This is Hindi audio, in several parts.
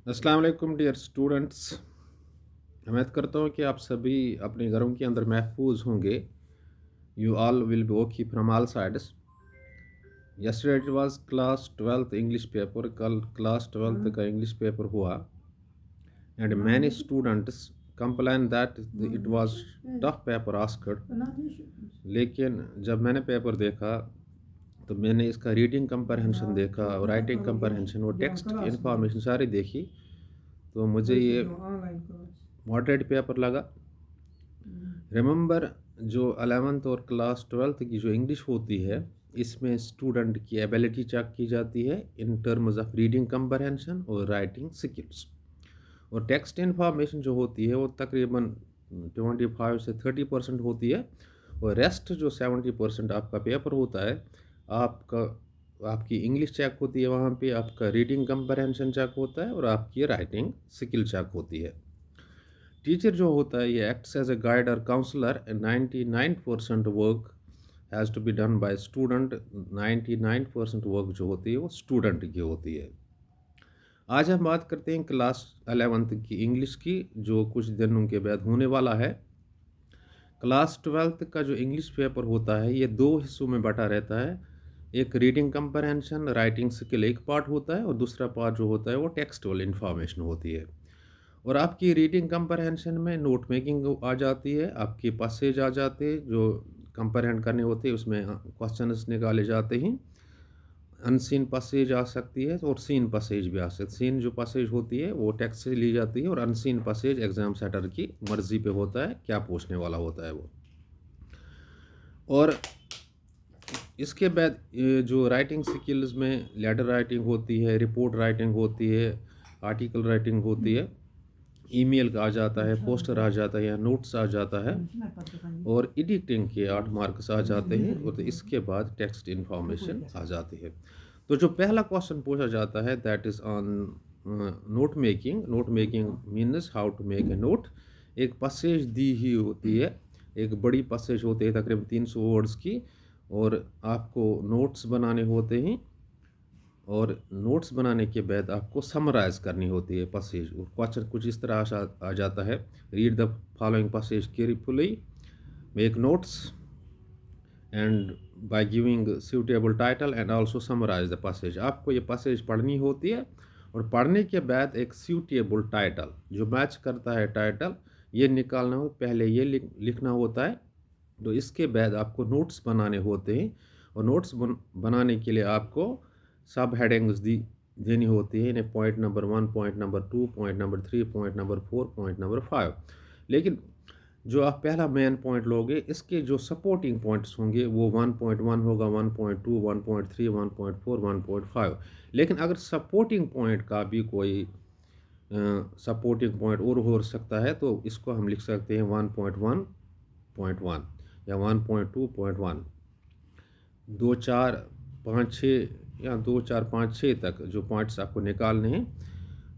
अस्सलाम वालेकुम डियर स्टूडेंट्स। उम्मीद करता हूँ कि आप सभी अपने घरों के अंदर महफूज होंगे। You all will be okay from all sides. Yesterday it was class 12th English paper. कल क्लास 12th का इंग्लिश पेपर हुआ and many students complain that it was tough paper asked. लेकिन जब मैंने पेपर देखा तो मैंने इसका रीडिंग कंप्रहेंशन देखा और राइटिंग कंप्रहेंशन और टेक्स्ट की इंफॉर्मेशन सारी देखी, तो मुझे ये मॉडरेट पेपर लगा। रिमेंबर, जो 11th और क्लास 12th की जो इंग्लिश होती है, इसमें स्टूडेंट की एबिलिटी चेक की जाती है in terms of reading comprehension और राइटिंग स्किल्स। और टेक्स्ट इन्फॉर्मेशन जो होती है वो तकरीबन 25 से 30% होती है। और रेस्ट जो 70% आपका पेपर होता है, आपका आपकी इंग्लिश चेक होती है, वहाँ पे आपका रीडिंग कंप्रहेंशन चेक होता है और आपकी राइटिंग स्किल चेक होती है। टीचर जो होता है ये एक्ट्स एज ए गाइड और counsellor. 99% work has to be done by student. 99% work जो होती है वो स्टूडेंट की होती है। आज हम बात करते हैं क्लास 11th की इंग्लिश की, जो कुछ दिनों के बाद होने वाला है। क्लास 12th का जो इंग्लिश पेपर होता है ये दो हिस्सों में बटा रहता है। एक रीडिंग कंप्रहेंशन राइटिंग स्किल एक पार्ट होता है और दूसरा पार्ट जो होता है वो टेक्सटुअल इन्फॉर्मेशन होती है। और आपकी रीडिंग कंप्रहेंशन में नोट मेकिंग आ जाती है, आपके पैसेज आ जाते हैं जो कंप्रहेंड करने होते हैं, उसमें क्वेश्चंस निकाले जाते हैं। अनसीन पैसेज आ सकती है और सीन पैसेज भी आ सकती है। सीन जो पैसेज होती है वो टेक्स्ट से ली जाती है और अनसीन पैसेज एग्जाम सेटर की मर्जी पे होता है क्या पूछने वाला होता है वो। और इसके बाद जो राइटिंग स्किल्स में लेटर राइटिंग होती है, रिपोर्ट राइटिंग होती है, आर्टिकल राइटिंग होती है, ईमेल का आ जाता है, पोस्टर आ जाता है या नोट्स आ जाता है, और एडिटिंग के 8 मार्क्स आ जाते हैं, और इसके बाद टेक्स्ट इन्फॉर्मेशन आ जाती है। तो जो पहला क्वेश्चन पूछा जाता है that is on note making. Note making means how to make a note. एक पैसेज दी ही होती है, एक बड़ी पैसेज होती है तकरीबन 300 वर्ड्स की, और आपको नोट्स बनाने होते हैं। और नोट्स बनाने के बाद आपको समराइज़ करनी होती है पैसेज। और क्वेश्चन कुछ इस तरह आ जाता है, read the following passage carefully, make notes and by giving suitable title and also summarise the passage. आपको ये पैसेज पढ़नी होती है और पढ़ने के बाद एक सूटेबल टाइटल जो मैच करता है टाइटल ये निकालना हो, पहले ये लिखना होता है। तो इसके बाद आपको नोट्स बनाने होते हैं, और नोट्स बनाने के लिए आपको सब हेडिंग्स देनी होती है, इन्हें point number 1, point number 2, point number 3, point number 4, point number 5। लेकिन जो आप पहला मेन पॉइंट लोगे, इसके जो सपोर्टिंग पॉइंट्स होंगे वो 1.1 होगा, 1.2, 1.3, 1.4, 1.5। लेकिन अगर सपोर्टिंग पॉइंट का भी कोई सपोर्टिंग पॉइंट और हो सकता है तो इसको हम लिख सकते हैं 1.1.1 या 1.2.1। 2 4 5 6 या 2 4 5 6 तक जो पॉइंट्स आपको निकालने हैं।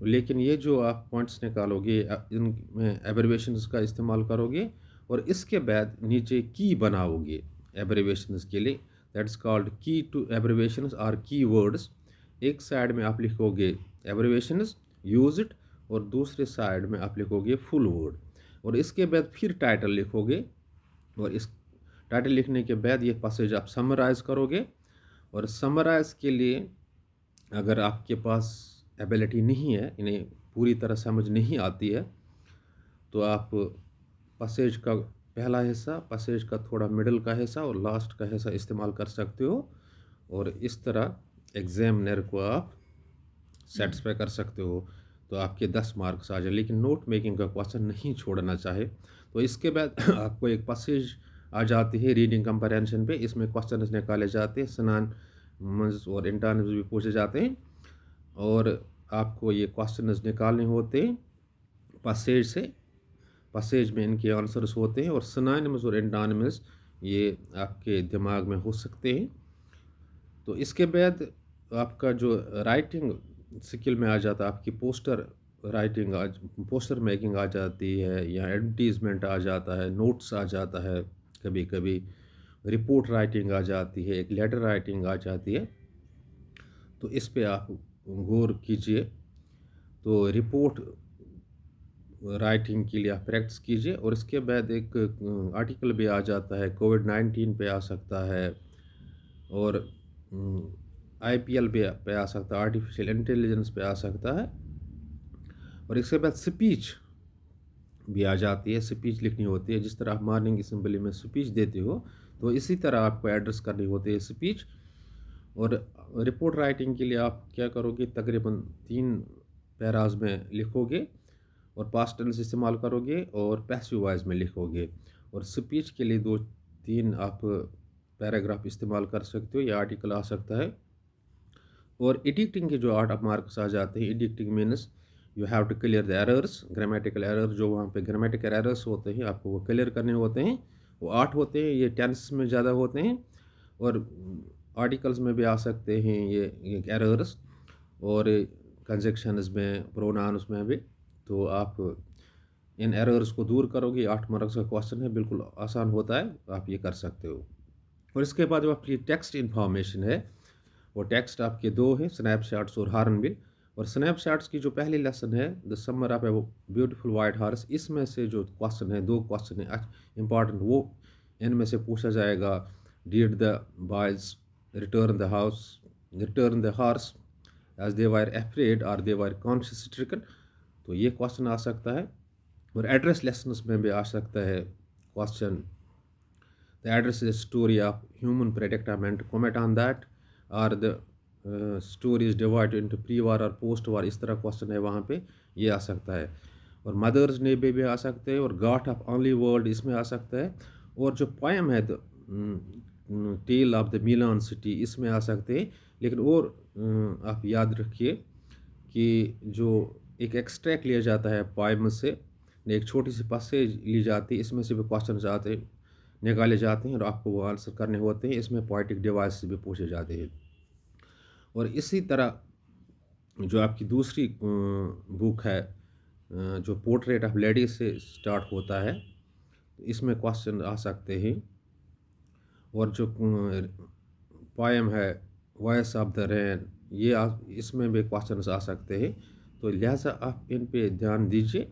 लेकिन ये जो आप पॉइंट्स निकालोगे इनमें एब्रिवेशंस का इस्तेमाल करोगे, और इसके बाद नीचे की बनाओगे एब्रिवेशंस के लिए, दैट्स कॉल्ड की टू एब्रिवेशंस और की वर्ड्स। एक साइड में आप लिखोगे एब्रिवेशंस यूज इट, और दूसरे साइड में आप लिखोगे फुल वर्ड, और इसके बाद फिर टाइटल लिखोगे। और इस टाइटल लिखने के बाद ये पैसेज आप समराइज़ करोगे। और समराइज़ के लिए अगर आपके पास एबिलिटी नहीं है, इन्हें पूरी तरह समझ नहीं आती है, तो आप पैसेज का पहला हिस्सा, पैसेज का थोड़ा मिडल का हिस्सा और लास्ट का हिस्सा इस्तेमाल कर सकते हो, और इस तरह एग्जामिनर को आप सेटिस्फाई कर सकते हो, तो आपके 10 मार्क्स आ जाए। लेकिन नोट मेकिंग का क्वेश्चन नहीं छोड़ना चाहे तो इसके बाद आपको एक पैसेज आ जाती है रीडिंग कंप्रहेंशन पे, इसमें क्वेश्चन निकाले जाते हैं, सिनोनिम्स और एंटोनिम्स भी पूछे जाते हैं, और आपको ये क्वेश्चंस निकालने होते हैं पैसेज से। पैसेज में इनके आंसर्स होते हैं, और सिनोनिम्स और एंटोनिम्स ये आपके दिमाग में हो सकते हैं। तो इसके बाद आपका जो राइटिंग स्किल में आ जाता है, आपकी पोस्टर राइटिंग पोस्टर मेकिंग आ जाती है, या एडवर्टीजमेंट आ जाता है, नोट्स आ जाता है, कभी कभी रिपोर्ट राइटिंग आ जाती है, एक लेटर राइटिंग आ जाती है। तो इस पे आप गौर कीजिए। तो रिपोर्ट राइटिंग के लिए आप प्रैक्टिस कीजिए। और इसके बाद एक आर्टिकल भी आ जाता है, कोविड-19 पे आ सकता है, और आईपीएल पे आ सकता है, आर्टिफिशियल इंटेलिजेंस पे आ सकता है। और इसके बाद स्पीच भी आ जाती है, स्पीच लिखनी होती है। जिस तरह आप मॉर्निंग असेंबली में स्पीच देते हो, तो इसी तरह आपको एड्रेस करनी होती है स्पीच। और रिपोर्ट राइटिंग के लिए आप क्या करोगे, तकरीबन 3 पैराज में लिखोगे, और पास्ट टेंस इस्तेमाल करोगे, और पैसिव वॉइस में लिखोगे। और स्पीच के लिए 2-3 आप पैराग्राफ इस्तेमाल कर सकते हो, या आर्टिकल आ सकता है। और एडिटिंग के जो 8 मार्क्स आ जाते हैं, editing means you have to clear the errors, grammatical error, जो वहाँ पे ग्रामेटिकल एरर्स होते हैं आपको वो क्लियर करने होते हैं। वो 8 होते हैं, ये टेंस में ज़्यादा होते हैं, और आर्टिकल्स में भी आ सकते हैं ये एरर्स, और कंजक्शंस में, प्रोनाउंस में भी। तो आप इन एरर्स को दूर करोगे। 8 मार्क्स का क्वेश्चन है, बिल्कुल आसान होता है, आप ये कर सकते हो। और इसके बाद जो आपकी टेक्स्ट इन्फॉर्मेशन है, वो टेक्स्ट आपके 2 हैं, स्नैपशॉट्स और हॉर्नबिल। और स्नैपशॉट्स की जो पहली लेसन है, the summer of a beautiful white horse, इसमें से जो क्वेश्चन है, 2 क्वेश्चन है इंपॉर्टेंट, वो इनमें से पूछा जाएगा। Did the boys return the horse as they were afraid और दे वर कॉन्शियस स्ट्रिकन, तो ये क्वेश्चन आ सकता है। और एड्रेस लेसन्स में भी आ सकता है question, the address is story of human predicament, comment on that, और the story is divided into pre war और पोस्ट वार, इस तरह क्वेश्चन है वहाँ पे, ये आ सकता है। और मदर्स डे पे भी आ सकते हैं, और गॉड ऑफ ओनली वर्ल्ड इसमें आ सकता है। और जो पोएम है, the tale of the Milan city, इसमें आ सकते हैं। लेकिन और आप याद रखिए कि जो एक एक्सट्रैक्ट लिया जाता है पोएम से, एक छोटी सी पैसेज ली जाती है, इसमें से भी क्वेश्चन आते निकाले जाते हैं, और आपको वो आंसर करने होते हैं। इसमें पोएटिक डिवाइस से भी पूछे जाते हैं। और इसी तरह जो आपकी दूसरी बुक है, जो पोर्ट्रेट ऑफ लेडी से स्टार्ट होता है, इसमें क्वेश्चन आ सकते हैं। और जो पोएम है वॉइस ऑफ द रेन, इसमें भी क्वेश्चन आ सकते हैं। तो लिहाजा आप इन पे ध्यान दीजिए,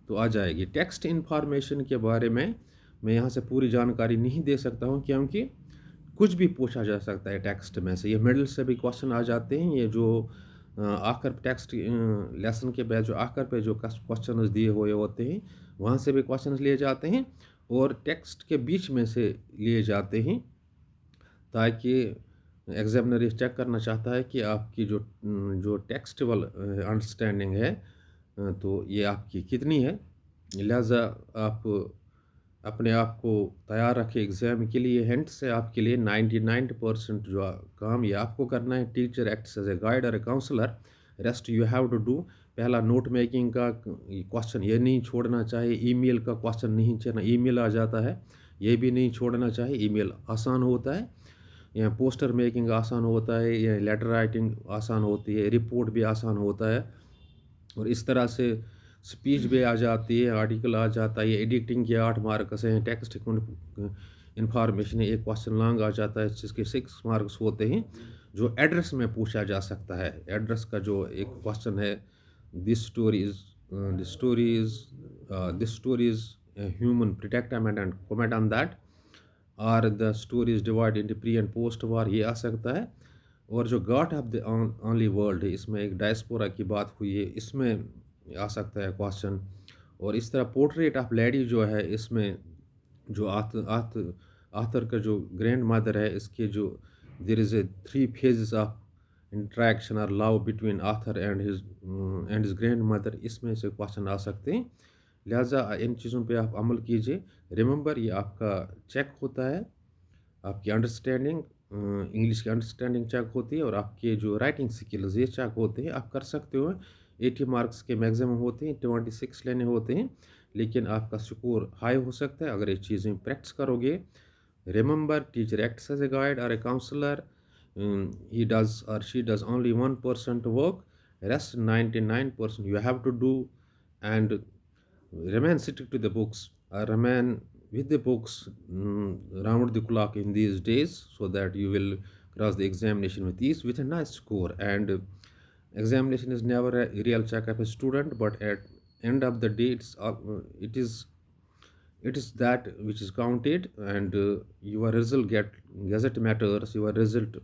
तो आ जाएगी। टेक्स्ट इन्फॉर्मेशन के बारे में मैं यहाँ से पूरी जानकारी नहीं दे सकता हूँ, क्योंकि कुछ भी पूछा जा सकता है टेक्स्ट में से। ये मिडल से भी क्वेश्चन आ जाते हैं, ये जो आखिर टेक्स्ट लेसन के बाद जो आखिर पे जो क्वेश्चन दिए हुए होते हैं, वहाँ से भी क्वेश्चन लिए जाते हैं, और टेक्स्ट के बीच में से लिए जाते हैं, ताकि एग्जामिनर ये चेक करना चाहता है कि आपकी जो टेक्स्टुअल अंडरस्टैंडिंग है, तो ये आपकी कितनी है। लिहाजा आप अपने आप को तैयार रखें एग्ज़ाम के लिए। हिंट्स है आपके लिए, 99% जो काम ये आपको करना है। Teacher acts as a guide और a counsellor, rest you have to do. पहला नोट मेकिंग का क्वेश्चन ये नहीं छोड़ना चाहिए, ईमेल का क्वेश्चन नहीं चाहिए, ईमेल आ जाता है, ये भी नहीं छोड़ना चाहिए। ईमेल आसान होता है, या पोस्टर मेकिंग आसान होता है, या लेटर राइटिंग आसान होती है, रिपोर्ट भी आसान होता है। और इस तरह से स्पीच भी आ जाती है, आर्टिकल आ जाता है। ये एडिटिंग के 8 मार्क्स हैं, टेक्स्ट इन्फॉर्मेशन एक क्वेश्चन लॉन्ग आ जाता है, जिसके 6 मार्क्स होते हैं, जो एड्रेस में पूछा जा सकता है। एड्रेस का जो एक क्वेश्चन है, this story is human predicament and comment on that, और the story is divide into pre and post war, ये आ सकता है। और जो god of the only world है, इसमें एक डायस्पोरा की बात हुई है, इसमें आ सकता है क्वेश्चन। और इस तरह पोर्ट्रेट ऑफ लेडी जो है, इसमें जो आथर का जो ग्रैंड मदर है, इसके जो there is a 3 phases of interaction और love between author and his grandmother, इसमें से क्वेश्चन आ सकते हैं। लिहाजा इन चीज़ों पे आप अमल कीजिए। रिमेंबर, ये आपका चेक होता है, आपकी अंडरस्टैंडिंग, इंग्लिश की अंडरस्टैंडिंग चेक होती है, और आपके जो राइटिंग स्किल्स ये चेक होते हैं। आप कर सकते हो। 80 मार्क्स के मैक्सिमम होते हैं, 26 लेने होते हैं, लेकिन आपका स्कोर हाई हो सकता है अगर ये चीज़ें प्रैक्टिस करोगे। Remember, teacher acts as a guide और a counsellor, he does or she does only 1% work, rest 99% you have to do, and remain stick to the books, remain with the books round the clock in these days, so that you will cross the examination with ease with a nice score. And Examination is never a real check of a student, but at end of the day, it is that which is counted, and your result gazette matters. Your result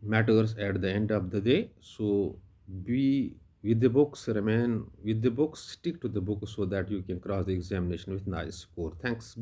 matters at the end of the day. So be with the books, remain with the books, stick to the book so that you can cross the examination with nice score. Thanks.